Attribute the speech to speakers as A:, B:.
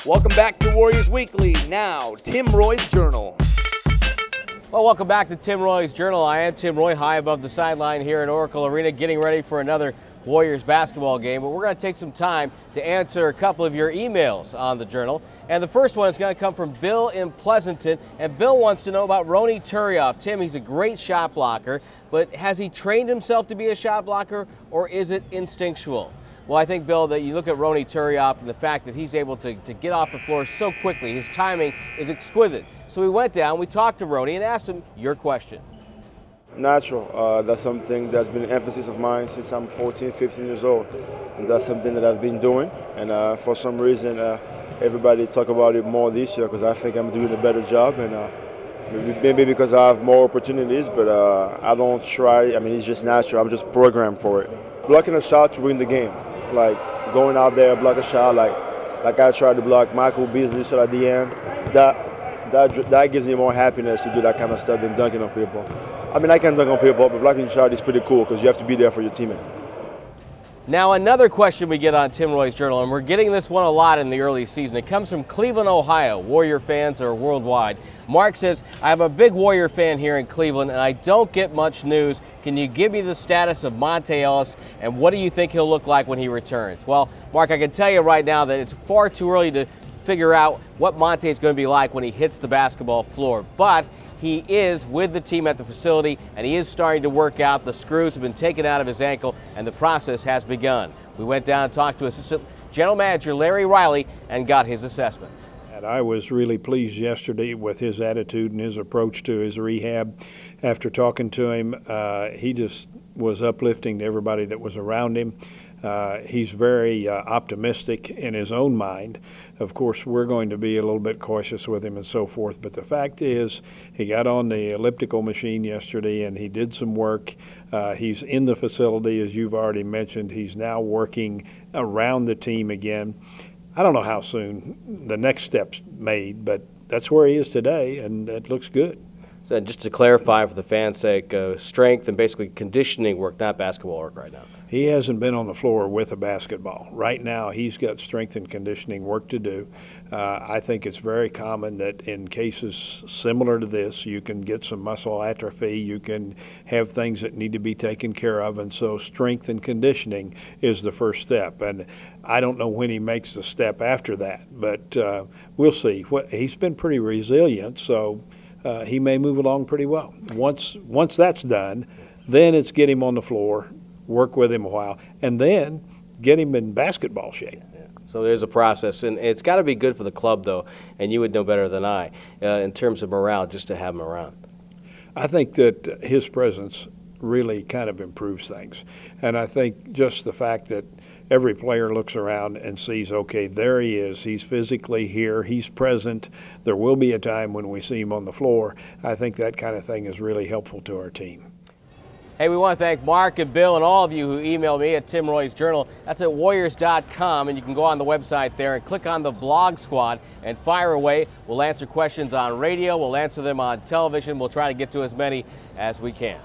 A: Welcome back to Warriors Weekly. Now, Tim Roye's Journal.
B: Well, welcome back to Tim Roye's Journal. I am Tim Roye, high above the sideline here at Oracle Arena, getting ready for another Warriors basketball game. But we're going to take some time to answer a couple of your emails on the Journal. And the first one is going to come from Bill in Pleasanton. And Bill wants to know about Roye Turioff. Tim, he's a great shot blocker, but has he trained himself to be a shot blocker, or is it instinctual? Well, I think, Bill, that you look at Roye Turioff and the fact that he's able to get off the floor so quickly. His timing is exquisite. So we went down, we talked to Roye and asked him your question.
C: Natural. That's something that's been an emphasis of mine since I'm 14, 15 years old. And that's something that I've been doing. And for some reason, everybody talk about it more this year because I think I'm doing a better job. And maybe because I have more opportunities, but I don't try. I mean, it's just natural. I'm just programmed for it. Blocking a shot to win the game. Like going out there, block a shot, like I tried to block Michael Beasley shot at the end. That gives me more happiness to do that kind of stuff than dunking on people. I mean, I can dunk on people, but blocking a shot is pretty cool because you have to be there for your teammate.
B: Now, another question we get on Tim Roye's Journal, and we're getting this one a lot in the early season. It comes from Cleveland, Ohio. Warrior fans are worldwide. Mark says, I have a big Warrior fan here in Cleveland, and I don't get much news. Can you give me the status of Monte Ellis, and what do you think he'll look like when he returns? Well, Mark, I can tell you right now that it's far too early to figure out what Monte is going to be like when he hits the basketball floor. But he is with the team at the facility, and he is starting to work out. The screws have been taken out of his ankle, and the process has begun. We went down and talked to Assistant General Manager Larry Riley and got his assessment.
D: And I was really pleased yesterday with his attitude and his approach to his rehab. After talking to him, he just was uplifting to everybody that was around him. He's very optimistic in his own mind. Of course, we're going to be a little bit cautious with him and so forth, but the fact is he got on the elliptical machine yesterday and he did some work. He's in the facility, as you've already mentioned. He's now working around the team again. I don't know how soon the next step's made, but that's where he is today, and it looks good.
B: So just to clarify for the fans' sake, strength and basically conditioning work, not basketball work right now.
D: He hasn't been on the floor with a basketball. Right now, he's got strength and conditioning work to do. I think it's very common that in cases similar to this, you can get some muscle atrophy, you can have things that need to be taken care of, and so strength and conditioning is the first step. And I don't know when he makes the step after that, but we'll see. He's been pretty resilient, so he may move along pretty well. Once that's done, then it's get him on the floor, work with him a while, and then get him in basketball shape.
B: Yeah. So there's a process, and it's got to be good for the club, though, and you would know better than I, in terms of morale, just to have him around.
D: I think that his presence really kind of improves things, and I think just the fact that every player looks around and sees, okay, there he is. He's physically here. He's present. There will be a time when we see him on the floor. I think that kind of thing is really helpful to our team.
B: Hey, we want to thank Mark and Bill and all of you who emailed me at Tim Roye's Journal. That's at warriors.com, and you can go on the website there and click on the blog squad and fire away. We'll answer questions on radio. We'll answer them on television. We'll try to get to as many as we can.